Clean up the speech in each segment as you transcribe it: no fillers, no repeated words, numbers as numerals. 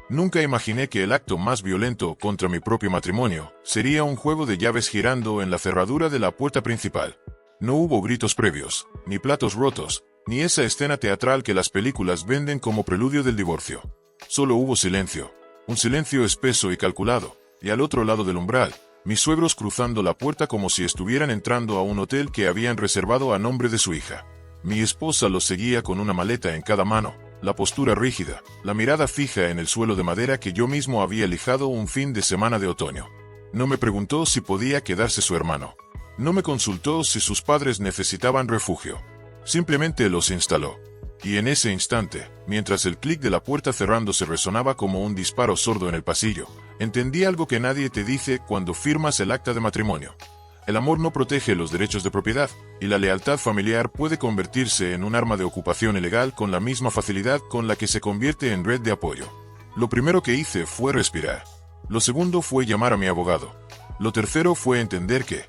Nunca imaginé que el acto más violento contra mi propio matrimonio sería un juego de llaves girando en la cerradura de la puerta principal. No hubo gritos previos, ni platos rotos, ni esa escena teatral que las películas venden como preludio del divorcio. Solo hubo silencio, un silencio espeso y calculado, y al otro lado del umbral, mis suegros cruzando la puerta como si estuvieran entrando a un hotel que habían reservado a nombre de su hija. Mi esposa los seguía con una maleta en cada mano, la postura rígida, la mirada fija en el suelo de madera que yo mismo había lijado un fin de semana de otoño. No me preguntó si podía quedarse su hermano. No me consultó si sus padres necesitaban refugio. Simplemente los instaló. Y en ese instante, mientras el clic de la puerta cerrándose resonaba como un disparo sordo en el pasillo, entendí algo que nadie te dice cuando firmas el acta de matrimonio. El amor no protege los derechos de propiedad, y la lealtad familiar puede convertirse en un arma de ocupación ilegal con la misma facilidad con la que se convierte en red de apoyo. Lo primero que hice fue respirar. Lo segundo fue llamar a mi abogado. Lo tercero fue entender que,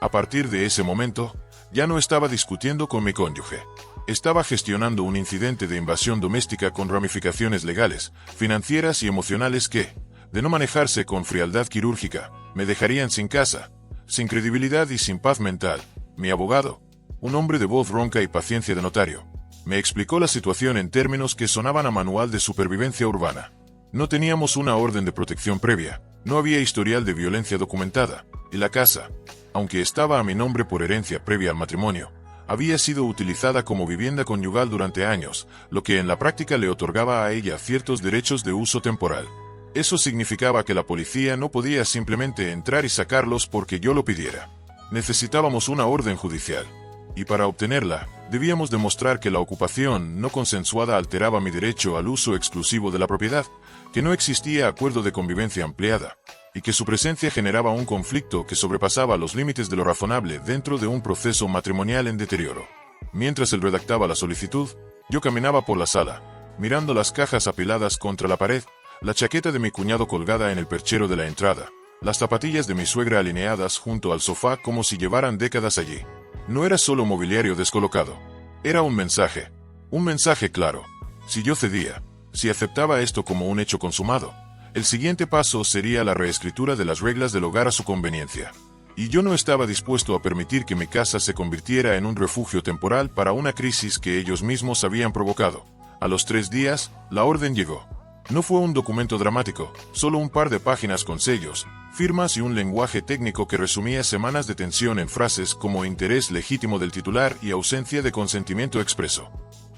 a partir de ese momento, ya no estaba discutiendo con mi cónyuge. Estaba gestionando un incidente de invasión doméstica con ramificaciones legales, financieras y emocionales que, de no manejarse con frialdad quirúrgica, me dejarían sin casa, sin credibilidad y sin paz mental. Mi abogado, un hombre de voz ronca y paciencia de notario, me explicó la situación en términos que sonaban a manual de supervivencia urbana. No teníamos una orden de protección previa, no había historial de violencia documentada, y la casa, aunque estaba a mi nombre por herencia previa al matrimonio, había sido utilizada como vivienda conyugal durante años, lo que en la práctica le otorgaba a ella ciertos derechos de uso temporal. Eso significaba que la policía no podía simplemente entrar y sacarlos porque yo lo pidiera. Necesitábamos una orden judicial. Y para obtenerla, debíamos demostrar que la ocupación no consensuada alteraba mi derecho al uso exclusivo de la propiedad, que no existía acuerdo de convivencia ampliada, y que su presencia generaba un conflicto que sobrepasaba los límites de lo razonable dentro de un proceso matrimonial en deterioro. Mientras él redactaba la solicitud, yo caminaba por la sala, mirando las cajas apiladas contra la pared, la chaqueta de mi cuñado colgada en el perchero de la entrada, las zapatillas de mi suegra alineadas junto al sofá como si llevaran décadas allí. No era solo mobiliario descolocado. Era un mensaje claro. Si yo cedía, si aceptaba esto como un hecho consumado, el siguiente paso sería la reescritura de las reglas del hogar a su conveniencia. Y yo no estaba dispuesto a permitir que mi casa se convirtiera en un refugio temporal para una crisis que ellos mismos habían provocado. A los 3 días, la orden llegó. No fue un documento dramático, solo un par de páginas con sellos, firmas y un lenguaje técnico que resumía semanas de tensión en frases como interés legítimo del titular y ausencia de consentimiento expreso.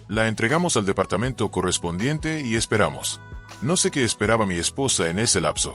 La entregamos al departamento correspondiente y esperamos. No sé qué esperaba mi esposa en ese lapso.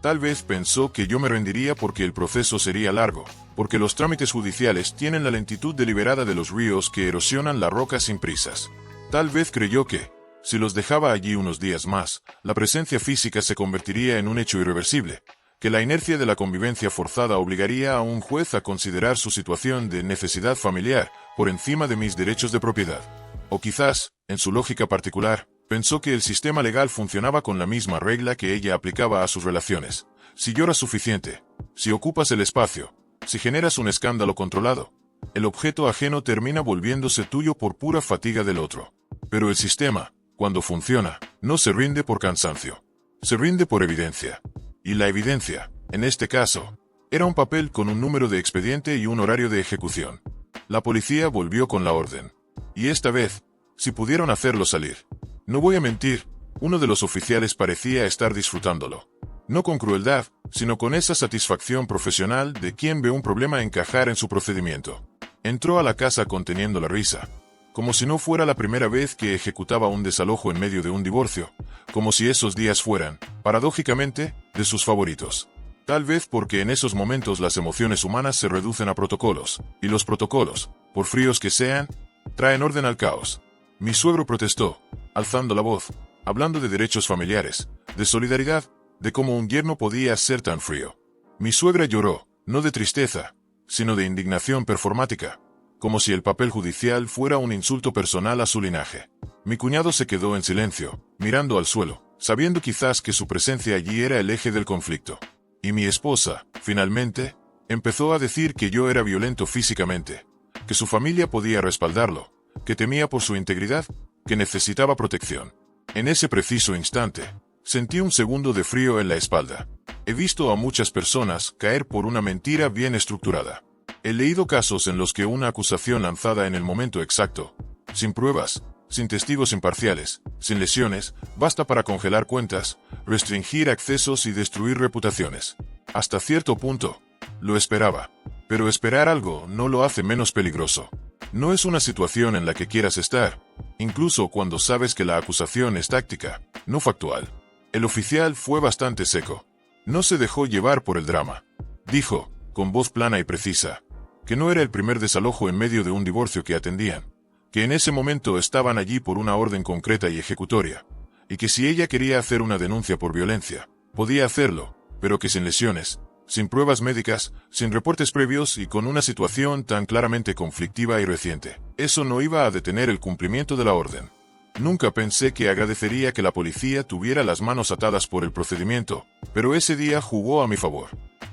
Tal vez pensó que yo me rendiría porque el proceso sería largo, porque los trámites judiciales tienen la lentitud deliberada de los ríos que erosionan la roca sin prisas. Tal vez creyó que, si los dejaba allí unos días más, la presencia física se convertiría en un hecho irreversible, que la inercia de la convivencia forzada obligaría a un juez a considerar su situación de necesidad familiar por encima de mis derechos de propiedad. O quizás, en su lógica particular, pensó que el sistema legal funcionaba con la misma regla que ella aplicaba a sus relaciones. Si lloras suficiente, si ocupas el espacio, si generas un escándalo controlado, el objeto ajeno termina volviéndose tuyo por pura fatiga del otro. Pero el sistema, cuando funciona, no se rinde por cansancio. Se rinde por evidencia. Y la evidencia, en este caso, era un papel con un número de expediente y un horario de ejecución. La policía volvió con la orden. Y esta vez, si pudieron hacerlo salir. No voy a mentir, uno de los oficiales parecía estar disfrutándolo. No con crueldad, sino con esa satisfacción profesional de quien ve un problema encajar en su procedimiento. Entró a la casa conteniendo la risa, como si no fuera la primera vez que ejecutaba un desalojo en medio de un divorcio, como si esos días fueran, paradójicamente, de sus favoritos. Tal vez porque en esos momentos las emociones humanas se reducen a protocolos, y los protocolos, por fríos que sean, traen orden al caos. Mi suegro protestó, alzando la voz, hablando de derechos familiares, de solidaridad, de cómo un yerno podía ser tan frío. Mi suegra lloró, no de tristeza, sino de indignación performática, como si el papel judicial fuera un insulto personal a su linaje. Mi cuñado se quedó en silencio, mirando al suelo, sabiendo quizás que su presencia allí era el eje del conflicto. Y mi esposa, finalmente, empezó a decir que yo era violento físicamente, que su familia podía respaldarlo, que temía por su integridad, que necesitaba protección. En ese preciso instante, Sentí un segundo de frío en la espalda. He visto a muchas personas caer por una mentira bien estructurada. He leído casos en los que una acusación lanzada en el momento exacto, sin pruebas, sin testigos imparciales, sin lesiones, basta para congelar cuentas, restringir accesos y destruir reputaciones. Hasta cierto punto, lo esperaba. Pero esperar algo no lo hace menos peligroso. No es una situación en la que quieras estar, incluso cuando sabes que la acusación es táctica, no factual. El oficial fue bastante seco. No se dejó llevar por el drama. Dijo, con voz plana y precisa, que no era el primer desalojo en medio de un divorcio que atendían, que en ese momento estaban allí por una orden concreta y ejecutoria, y que si ella quería hacer una denuncia por violencia, podía hacerlo, pero que sin lesiones, sin pruebas médicas, sin reportes previos y con una situación tan claramente conflictiva y reciente, eso no iba a detener el cumplimiento de la orden. Nunca pensé que agradecería que la policía tuviera las manos atadas por el procedimiento, pero ese día jugó a mi favor.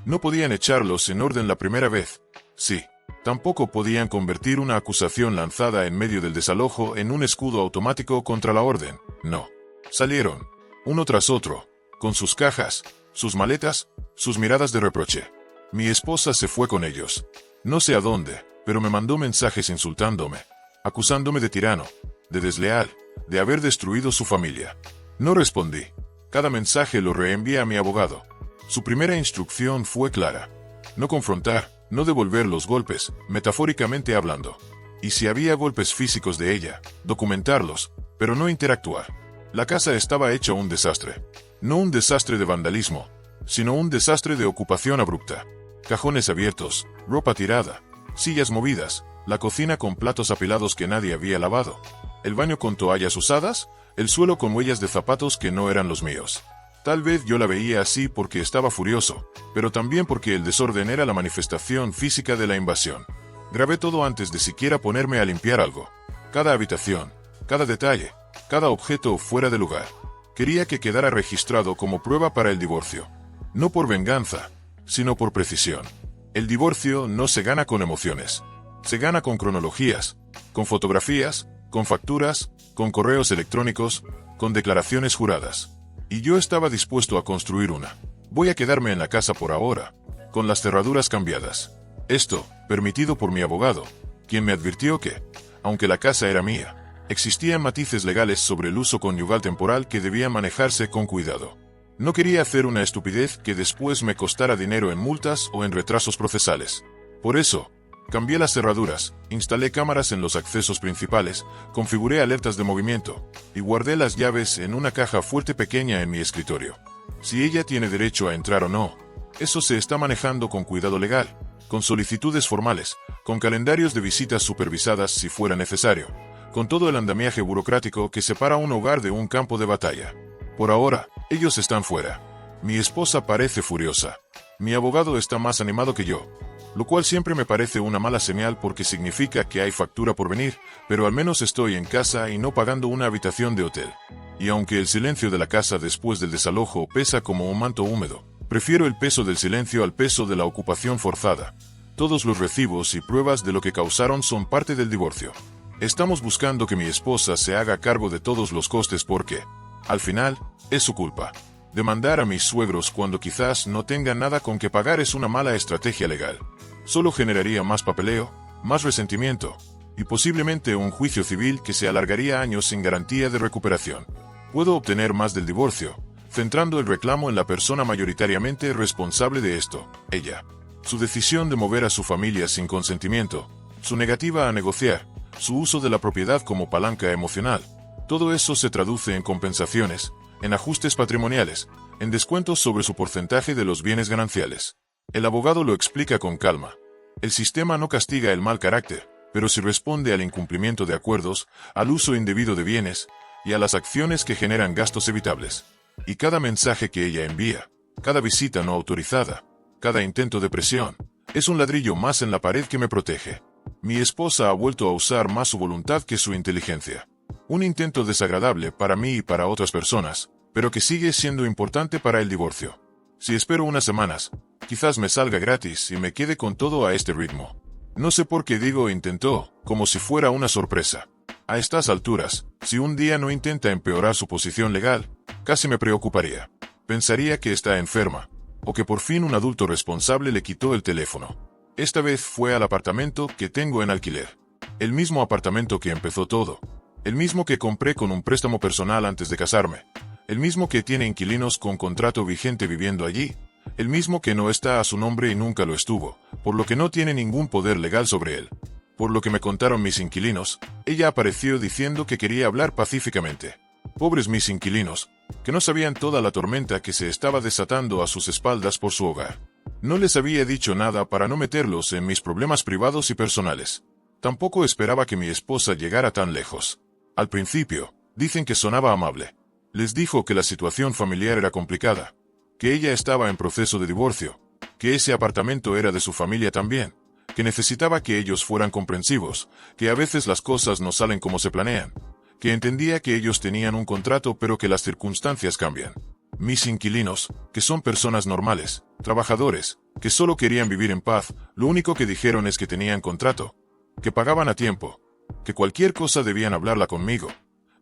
No podían echarlos en orden la primera vez. Sí. Tampoco podían convertir una acusación lanzada en medio del desalojo en un escudo automático contra la orden. No. Salieron, uno tras otro, con sus cajas, sus maletas, sus miradas de reproche. Mi esposa se fue con ellos. No sé a dónde, pero me mandó mensajes insultándome, acusándome de tirano, de desleal, de haber destruido su familia. No respondí. Cada mensaje lo reenvié a mi abogado. Su primera instrucción fue clara. No confrontar, no devolver los golpes, metafóricamente hablando. Y si había golpes físicos de ella, documentarlos, pero no interactuar. La casa estaba hecha un desastre. No un desastre de vandalismo, sino un desastre de ocupación abrupta. Cajones abiertos, ropa tirada, sillas movidas, la cocina con platos apilados que nadie había lavado, el baño con toallas usadas, el suelo con huellas de zapatos que no eran los míos. Tal vez yo la veía así porque estaba furioso, pero también porque el desorden era la manifestación física de la invasión. Grabé todo antes de siquiera ponerme a limpiar algo. Cada habitación, cada detalle, cada objeto fuera de lugar. Quería que quedara registrado como prueba para el divorcio. No por venganza, sino por precisión. El divorcio no se gana con emociones. Se gana con cronologías, con fotografías, con facturas, con correos electrónicos, con declaraciones juradas. Y yo estaba dispuesto a construir una. Voy a quedarme en la casa por ahora, con las cerraduras cambiadas. Esto, permitido por mi abogado, quien me advirtió que, aunque la casa era mía, existían matices legales sobre el uso conyugal temporal que debían manejarse con cuidado. No quería hacer una estupidez que después me costara dinero en multas o en retrasos procesales. Por eso, cambié las cerraduras, instalé cámaras en los accesos principales, configuré alertas de movimiento, y guardé las llaves en una caja fuerte pequeña en mi escritorio. Si ella tiene derecho a entrar o no, eso se está manejando con cuidado legal, con solicitudes formales, con calendarios de visitas supervisadas si fuera necesario, con todo el andamiaje burocrático que separa un hogar de un campo de batalla. Por ahora, ellos están fuera. Mi esposa parece furiosa. Mi abogado está más animado que yo, lo cual siempre me parece una mala señal porque significa que hay factura por venir, pero al menos estoy en casa y no pagando una habitación de hotel. Y aunque el silencio de la casa después del desalojo pesa como un manto húmedo, prefiero el peso del silencio al peso de la ocupación forzada. Todos los recibos y pruebas de lo que causaron son parte del divorcio. Estamos buscando que mi esposa se haga cargo de todos los costes porque, al final, es su culpa. Demandar a mis suegros cuando quizás no tengan nada con que pagar es una mala estrategia legal. Solo generaría más papeleo, más resentimiento, y posiblemente un juicio civil que se alargaría años sin garantía de recuperación. Puedo obtener más del divorcio, centrando el reclamo en la persona mayoritariamente responsable de esto, ella. Su decisión de mover a su familia sin consentimiento, su negativa a negociar, su uso de la propiedad como palanca emocional, todo eso se traduce en compensaciones, en ajustes patrimoniales, en descuentos sobre su porcentaje de los bienes gananciales. El abogado lo explica con calma. El sistema no castiga el mal carácter, pero sí responde al incumplimiento de acuerdos, al uso indebido de bienes, y a las acciones que generan gastos evitables. Y cada mensaje que ella envía, cada visita no autorizada, cada intento de presión, es un ladrillo más en la pared que me protege. Mi esposa ha vuelto a usar más su voluntad que su inteligencia. Un intento desagradable para mí y para otras personas, pero que sigue siendo importante para el divorcio. Si espero unas semanas, quizás me salga gratis y me quede con todo a este ritmo. No sé por qué digo intentó, como si fuera una sorpresa. A estas alturas, si un día no intenta empeorar su posición legal, casi me preocuparía. Pensaría que está enferma, o que por fin un adulto responsable le quitó el teléfono. Esta vez fue al apartamento que tengo en alquiler. El mismo apartamento que empezó todo. El mismo que compré con un préstamo personal antes de casarme. El mismo que tiene inquilinos con contrato vigente viviendo allí. El mismo que no está a su nombre y nunca lo estuvo, por lo que no tiene ningún poder legal sobre él. Por lo que me contaron mis inquilinos, ella apareció diciendo que quería hablar pacíficamente. Pobres mis inquilinos, que no sabían toda la tormenta que se estaba desatando a sus espaldas por su hogar. No les había dicho nada para no meterlos en mis problemas privados y personales. Tampoco esperaba que mi esposa llegara tan lejos. Al principio, dicen que sonaba amable. Les dijo que la situación familiar era complicada, que ella estaba en proceso de divorcio, que ese apartamento era de su familia también, que necesitaba que ellos fueran comprensivos, que a veces las cosas no salen como se planean, que entendía que ellos tenían un contrato pero que las circunstancias cambian. Mis inquilinos, que son personas normales, trabajadores, que solo querían vivir en paz, lo único que dijeron es que tenían contrato, que pagaban a tiempo, que cualquier cosa debían hablarla conmigo,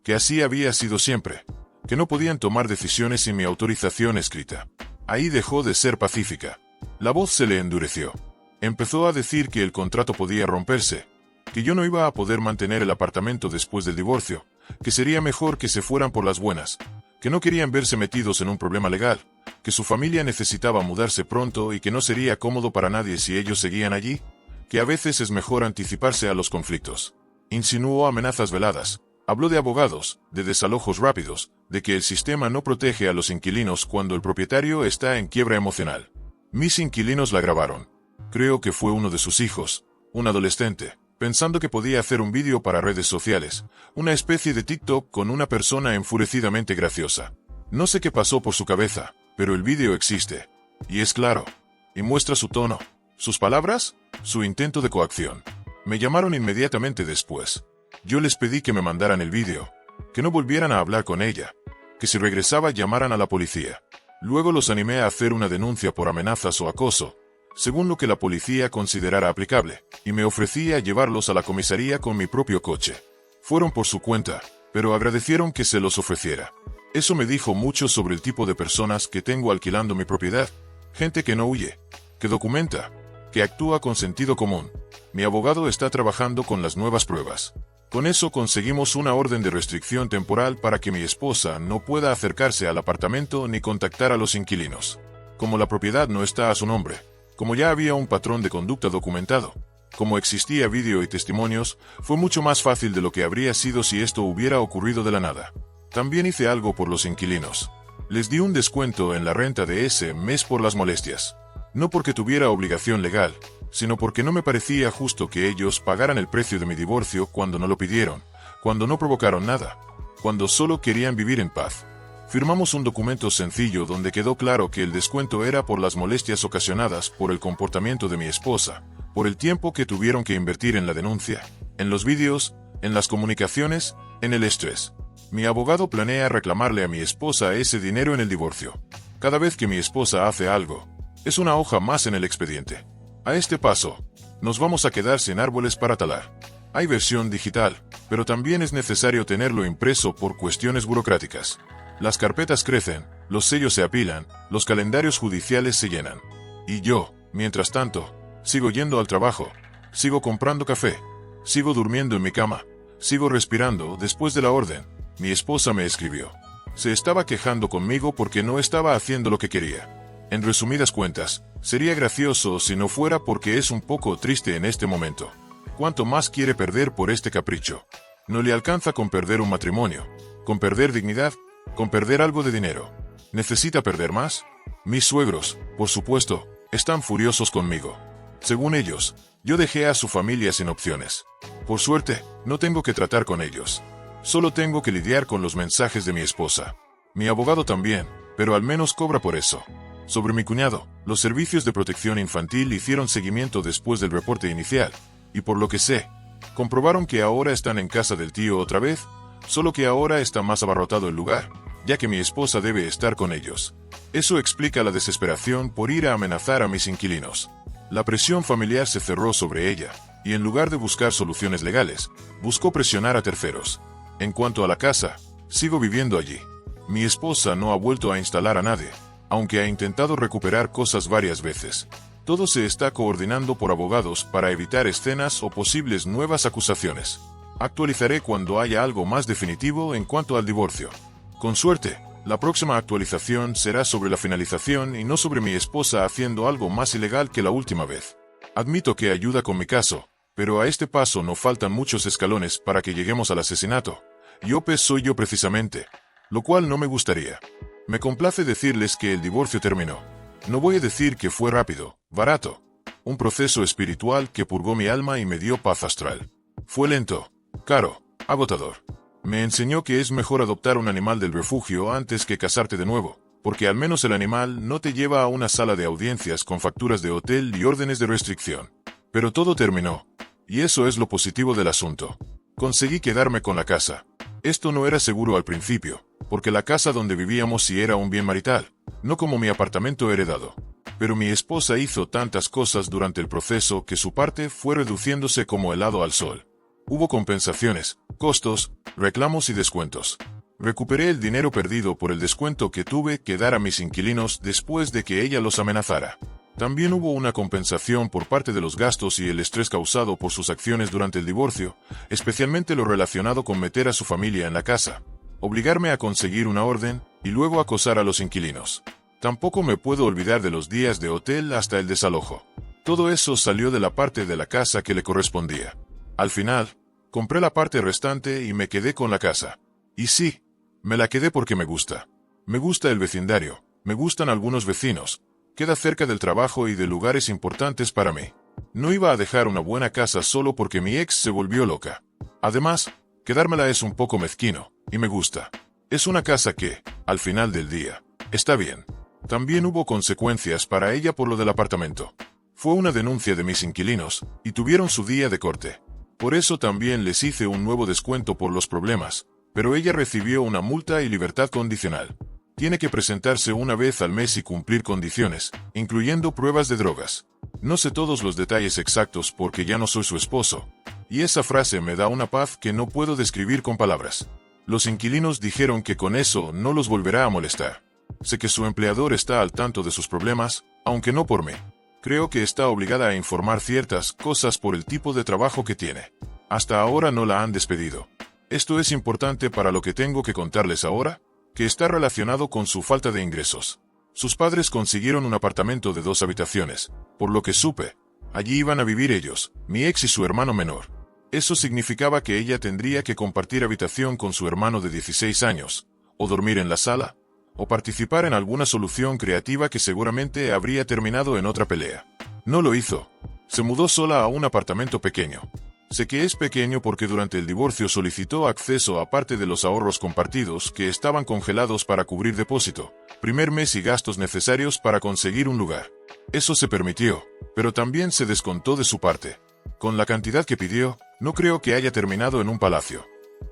que así había sido siempre, que no podían tomar decisiones sin mi autorización escrita. Ahí dejó de ser pacífica. La voz se le endureció. Empezó a decir que el contrato podía romperse, que yo no iba a poder mantener el apartamento después del divorcio, que sería mejor que se fueran por las buenas, que no querían verse metidos en un problema legal, que su familia necesitaba mudarse pronto y que no sería cómodo para nadie si ellos seguían allí, que a veces es mejor anticiparse a los conflictos. Insinuó amenazas veladas, habló de abogados, de desalojos rápidos, de que el sistema no protege a los inquilinos cuando el propietario está en quiebra emocional. Mis inquilinos la grabaron. Creo que fue uno de sus hijos, un adolescente, pensando que podía hacer un vídeo para redes sociales, una especie de TikTok con una persona enfurecidamente graciosa. No sé qué pasó por su cabeza, pero el vídeo existe. Y es claro. Y muestra su tono, sus palabras, su intento de coacción. Me llamaron inmediatamente después. Yo les pedí que me mandaran el vídeo, que no volvieran a hablar con ella, que si regresaba llamaran a la policía. Luego los animé a hacer una denuncia por amenazas o acoso, según lo que la policía considerara aplicable, y me ofrecí a llevarlos a la comisaría con mi propio coche. Fueron por su cuenta, pero agradecieron que se los ofreciera. Eso me dijo mucho sobre el tipo de personas que tengo alquilando mi propiedad. Gente que no huye, que documenta, que actúa con sentido común. Mi abogado está trabajando con las nuevas pruebas. Con eso conseguimos una orden de restricción temporal para que mi esposa no pueda acercarse al apartamento ni contactar a los inquilinos. Como la propiedad no está a su nombre, como ya había un patrón de conducta documentado, como existía vídeo y testimonios, fue mucho más fácil de lo que habría sido si esto hubiera ocurrido de la nada. También hice algo por los inquilinos. Les di un descuento en la renta de ese mes por las molestias. No porque tuviera obligación legal, sino porque no me parecía justo que ellos pagaran el precio de mi divorcio cuando no lo pidieron, cuando no provocaron nada, cuando solo querían vivir en paz. Firmamos un documento sencillo donde quedó claro que el descuento era por las molestias ocasionadas por el comportamiento de mi esposa, por el tiempo que tuvieron que invertir en la denuncia, en los vídeos, en las comunicaciones, en el estrés. Mi abogado planea reclamarle a mi esposa ese dinero en el divorcio. Cada vez que mi esposa hace algo, es una hoja más en el expediente. A este paso, nos vamos a quedar sin árboles para talar. Hay versión digital, pero también es necesario tenerlo impreso por cuestiones burocráticas. Las carpetas crecen, los sellos se apilan, los calendarios judiciales se llenan. Y yo, mientras tanto, sigo yendo al trabajo, sigo comprando café, sigo durmiendo en mi cama, sigo respirando después de la orden. Mi esposa me escribió. Se estaba quejando conmigo porque no estaba haciendo lo que quería. En resumidas cuentas, sería gracioso si no fuera porque es un poco triste en este momento. ¿Cuánto más quiere perder por este capricho? No le alcanza con perder un matrimonio, con perder dignidad, con perder algo de dinero. ¿Necesita perder más? Mis suegros, por supuesto, están furiosos conmigo. Según ellos, yo dejé a su familia sin opciones. Por suerte, no tengo que tratar con ellos. Solo tengo que lidiar con los mensajes de mi esposa. Mi abogado también, pero al menos cobra por eso. Sobre mi cuñado, los servicios de protección infantil hicieron seguimiento después del reporte inicial, y por lo que sé, comprobaron que ahora están en casa del tío otra vez, solo que ahora está más abarrotado el lugar, ya que mi esposa debe estar con ellos. Eso explica la desesperación por ir a amenazar a mis inquilinos. La presión familiar se cerró sobre ella, y en lugar de buscar soluciones legales, buscó presionar a terceros. En cuanto a la casa, sigo viviendo allí. Mi esposa no ha vuelto a instalar a nadie, aunque ha intentado recuperar cosas varias veces. Todo se está coordinando por abogados para evitar escenas o posibles nuevas acusaciones. Actualizaré cuando haya algo más definitivo en cuanto al divorcio. Con suerte, la próxima actualización será sobre la finalización y no sobre mi esposa haciendo algo más ilegal que la última vez. Admito que ayuda con mi caso, pero a este paso no faltan muchos escalones para que lleguemos al asesinato. Yope soy yo precisamente, lo cual no me gustaría. Me complace decirles que el divorcio terminó. No voy a decir que fue rápido, barato. Un proceso espiritual que purgó mi alma y me dio paz astral. Fue lento, caro, agotador. Me enseñó que es mejor adoptar un animal del refugio antes que casarte de nuevo, porque al menos el animal no te lleva a una sala de audiencias con facturas de hotel y órdenes de restricción. Pero todo terminó, y eso es lo positivo del asunto. Conseguí quedarme con la casa. Esto no era seguro al principio, porque la casa donde vivíamos sí era un bien marital, no como mi apartamento heredado. Pero mi esposa hizo tantas cosas durante el proceso que su parte fue reduciéndose como helado al sol. Hubo compensaciones, costos, reclamos y descuentos. Recuperé el dinero perdido por el descuento que tuve que dar a mis inquilinos después de que ella los amenazara. También hubo una compensación por parte de los gastos y el estrés causado por sus acciones durante el divorcio, especialmente lo relacionado con meter a su familia en la casa, obligarme a conseguir una orden y luego acosar a los inquilinos. Tampoco me puedo olvidar de los días de hotel hasta el desalojo. Todo eso salió de la parte de la casa que le correspondía. Al final, compré la parte restante y me quedé con la casa. Y sí, me la quedé porque me gusta. Me gusta el vecindario, me gustan algunos vecinos, queda cerca del trabajo y de lugares importantes para mí. No iba a dejar una buena casa solo porque mi ex se volvió loca. Además, quedármela es un poco mezquino, y me gusta. Es una casa que, al final del día, está bien. También hubo consecuencias para ella por lo del apartamento. Fue una denuncia de mis inquilinos, y tuvieron su día de corte. Por eso también les hice un nuevo descuento por los problemas, pero ella recibió una multa y libertad condicional. Tiene que presentarse una vez al mes y cumplir condiciones, incluyendo pruebas de drogas. No sé todos los detalles exactos porque ya no soy su esposo, y esa frase me da una paz que no puedo describir con palabras. Los inquilinos dijeron que con eso no los volverá a molestar. Sé que su empleador está al tanto de sus problemas, aunque no por mí. Creo que está obligada a informar ciertas cosas por el tipo de trabajo que tiene. Hasta ahora no la han despedido. Esto es importante para lo que tengo que contarles ahora, que está relacionado con su falta de ingresos. Sus padres consiguieron un apartamento de 2 habitaciones, por lo que supe. Allí iban a vivir ellos, mi ex y su hermano menor. Eso significaba que ella tendría que compartir habitación con su hermano de 16 años, o dormir en la sala, o participar en alguna solución creativa que seguramente habría terminado en otra pelea. No lo hizo. Se mudó sola a un apartamento pequeño. Sé que es pequeño porque durante el divorcio solicitó acceso a parte de los ahorros compartidos que estaban congelados para cubrir depósito, primer mes y gastos necesarios para conseguir un lugar. Eso se permitió, pero también se descontó de su parte. Con la cantidad que pidió, no creo que haya terminado en un palacio.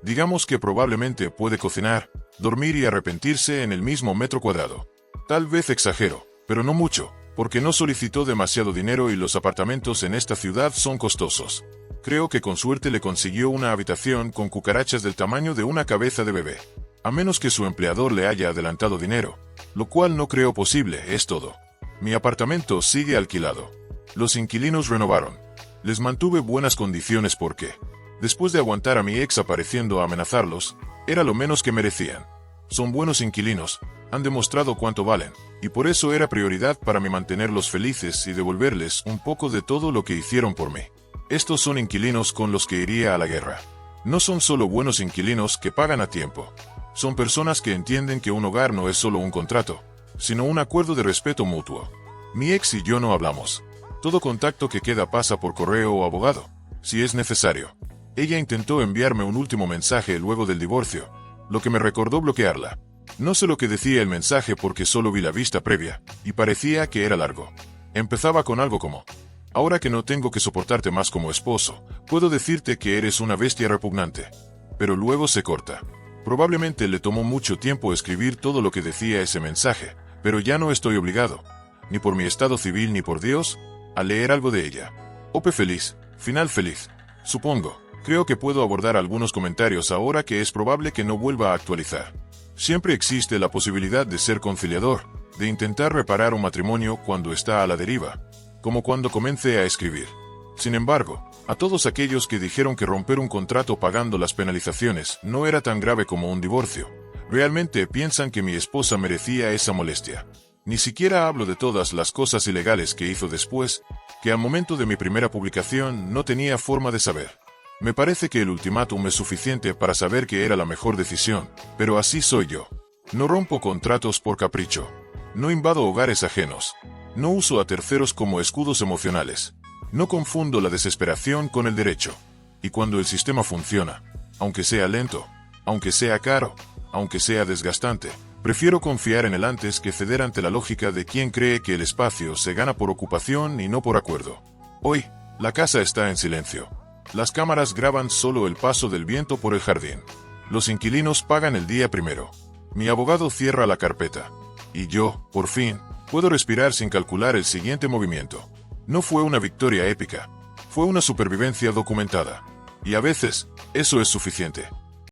Digamos que probablemente puede cocinar, dormir y arrepentirse en el mismo metro cuadrado. Tal vez exagero, pero no mucho, porque no solicitó demasiado dinero y los apartamentos en esta ciudad son costosos. Creo que con suerte le consiguió una habitación con cucarachas del tamaño de una cabeza de bebé. A menos que su empleador le haya adelantado dinero, lo cual no creo posible, es todo. Mi apartamento sigue alquilado. Los inquilinos renovaron. Les mantuve buenas condiciones porque, después de aguantar a mi ex apareciendo a amenazarlos, era lo menos que merecían. Son buenos inquilinos, han demostrado cuánto valen, y por eso era prioridad para mí mantenerlos felices y devolverles un poco de todo lo que hicieron por mí. Estos son inquilinos con los que iría a la guerra. No son solo buenos inquilinos que pagan a tiempo. Son personas que entienden que un hogar no es solo un contrato, sino un acuerdo de respeto mutuo. Mi ex y yo no hablamos. Todo contacto que queda pasa por correo o abogado, si es necesario. Ella intentó enviarme un último mensaje luego del divorcio, lo que me recordó bloquearla. No sé lo que decía el mensaje porque solo vi la vista previa, y parecía que era largo. Empezaba con algo como: ahora que no tengo que soportarte más como esposo, puedo decirte que eres una bestia repugnante. Pero luego se corta. Probablemente le tomó mucho tiempo escribir todo lo que decía ese mensaje, pero ya no estoy obligado, ni por mi estado civil ni por Dios, a leer algo de ella. Ope feliz, Final feliz. Supongo. Creo que puedo abordar algunos comentarios ahora que es probable que no vuelva a actualizar. Siempre existe la posibilidad de ser conciliador, de intentar reparar un matrimonio cuando está a la deriva, como cuando comencé a escribir. Sin embargo, a todos aquellos que dijeron que romper un contrato pagando las penalizaciones no era tan grave como un divorcio, realmente piensan que mi esposa merecía esa molestia. Ni siquiera hablo de todas las cosas ilegales que hizo después, que al momento de mi primera publicación no tenía forma de saber. Me parece que el ultimátum es suficiente para saber que era la mejor decisión, pero así soy yo. No rompo contratos por capricho. No invado hogares ajenos. No uso a terceros como escudos emocionales. No confundo la desesperación con el derecho. Y cuando el sistema funciona, aunque sea lento, aunque sea caro, aunque sea desgastante, prefiero confiar en él antes que ceder ante la lógica de quien cree que el espacio se gana por ocupación y no por acuerdo. Hoy, la casa está en silencio. Las cámaras graban solo el paso del viento por el jardín. Los inquilinos pagan el día primero. Mi abogado cierra la carpeta. Y yo, por fin, puedo respirar sin calcular el siguiente movimiento. No fue una victoria épica. Fue una supervivencia documentada. Y a veces, eso es suficiente.